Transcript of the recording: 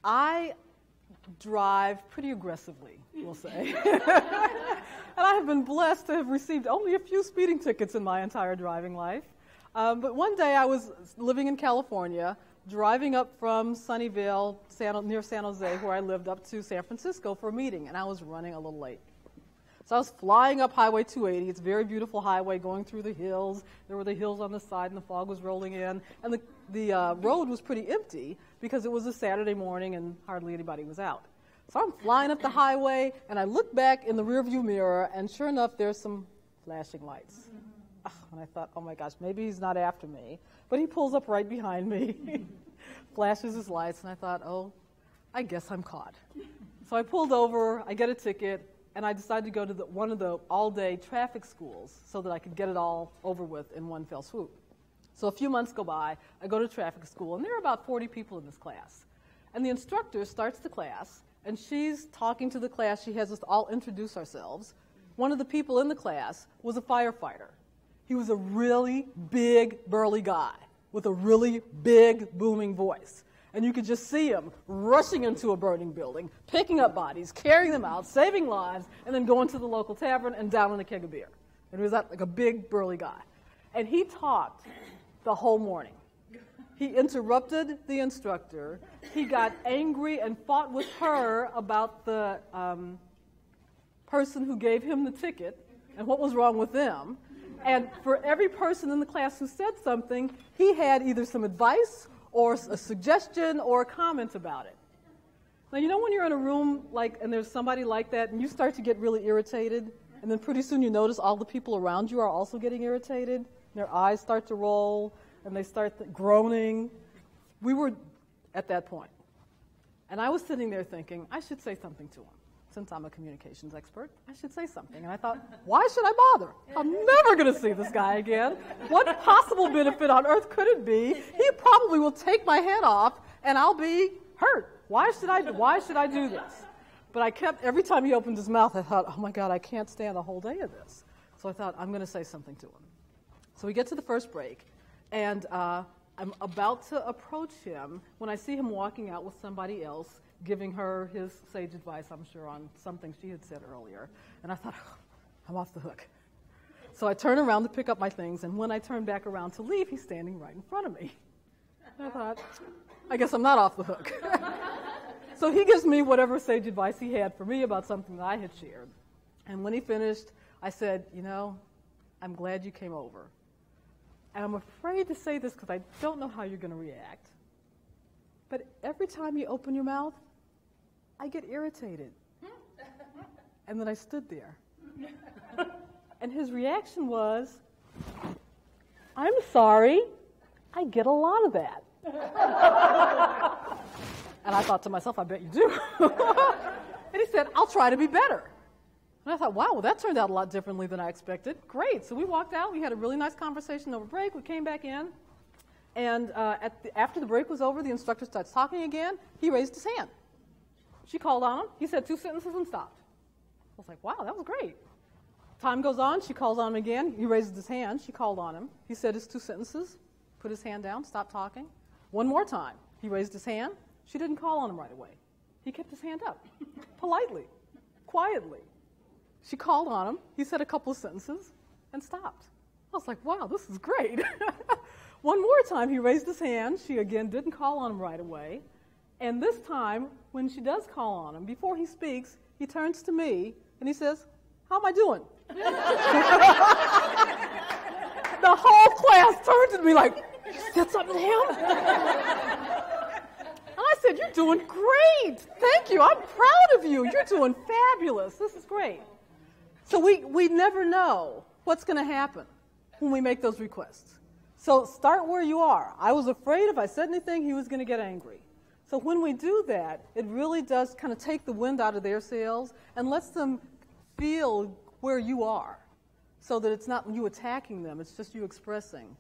I drive pretty aggressively, we'll say. And I have been blessed to have received only a few speeding tickets in my entire driving life. But one day I was living in California, driving up from Sunnyvale, near San Jose, where I lived, up to San Francisco for a meeting, and I was running a little late. So I was flying up Highway 280. It's a very beautiful highway going through the hills. There were the hills on the side, and the fog was rolling in. And the road was pretty empty because it was a Saturday morning and hardly anybody was out. So I'm flying up the highway, and I look back in the rearview mirror, and sure enough, there's some flashing lights. And I thought, oh my gosh, maybe he's not after me. But he pulls up right behind me, flashes his lights, and I thought, oh, I guess I'm caught. So I pulled over, I get a ticket, and I decided to go to one of the all-day traffic schools so that I could get it all over with in one fell swoop. So a few months go by, I go to traffic school, and there are about 40 people in this class. And the instructor starts the class, and she's talking to the class. She has us all introduce ourselves. One of the people in the class was a firefighter. He was a really big, burly guy with a really big, booming voice. And you could just see him rushing into a burning building, picking up bodies, carrying them out, saving lives, and then going to the local tavern and downing a keg of beer. And he was like a big, burly guy. And he talked the whole morning. He interrupted the instructor. He got angry and fought with her about the person who gave him the ticket and what was wrong with them. And for every person in the class who said something, he had either some advice or a suggestion or a comment about it. Now, you know when you're in a room and there's somebody like that and you start to get really irritated, and then pretty soon you notice all the people around you are also getting irritated, and their eyes start to roll, and they start groaning. We were at that point. And I was sitting there thinking, I should say something to him. Since I'm a communications expert, I should say something. And I thought, why should I bother? I'm never going to see this guy again. What possible benefit on earth could it be? He probably will take my head off, and I'll be hurt. Why should I do this? But I kept, every time he opened his mouth, I thought, oh my God, I can't stand the whole day of this. So I thought, I'm going to say something to him. So we get to the first break, and I'm about to approach him when I see him walking out with somebody else, giving her his sage advice, I'm sure, on something she had said earlier. And I thought, oh, I'm off the hook. So I turn around to pick up my things, and when I turn back around to leave, he's standing right in front of me. And I thought, I guess I'm not off the hook. So he gives me whatever sage advice he had for me about something that I had shared. And when he finished, I said, you know, I'm glad you came over. And I'm afraid to say this because I don't know how you're going to react. But every time you open your mouth, I get irritated. And then I stood there. And his reaction was, I'm sorry, I get a lot of that. And I thought to myself, I bet you do. And he said, I'll try to be better. And I thought, wow, well, that turned out a lot differently than I expected. Great. So we walked out. We had a really nice conversation over break. We came back in. And after the break was over, the instructor starts talking again. He raised his hand. She called on him. He said 2 sentences and stopped. I was like, wow, that was great. Time goes on. She calls on him again. He raises his hand. She called on him. He said his 2 sentences, put his hand down, stopped talking. One more time. He raised his hand. She didn't call on him right away. He kept his hand up, politely, quietly. She called on him. He said a couple of sentences and stopped. I was like, wow, this is great. One more time, he raised his hand. She, again, didn't call on him right away. And this time, when she does call on him, before he speaks, he turns to me, and he says, how am I doing? The whole class turned to me like, you said something to him? And I said, you're doing great. Thank you. I'm proud of you. You're doing fabulous. This is great. So we never know what's going to happen when we make those requests. So start where you are. I was afraid if I said anything, he was going to get angry. So when we do that, it really does kind of take the wind out of their sails and lets them feel where you are so that it's not you attacking them, it's just you expressing.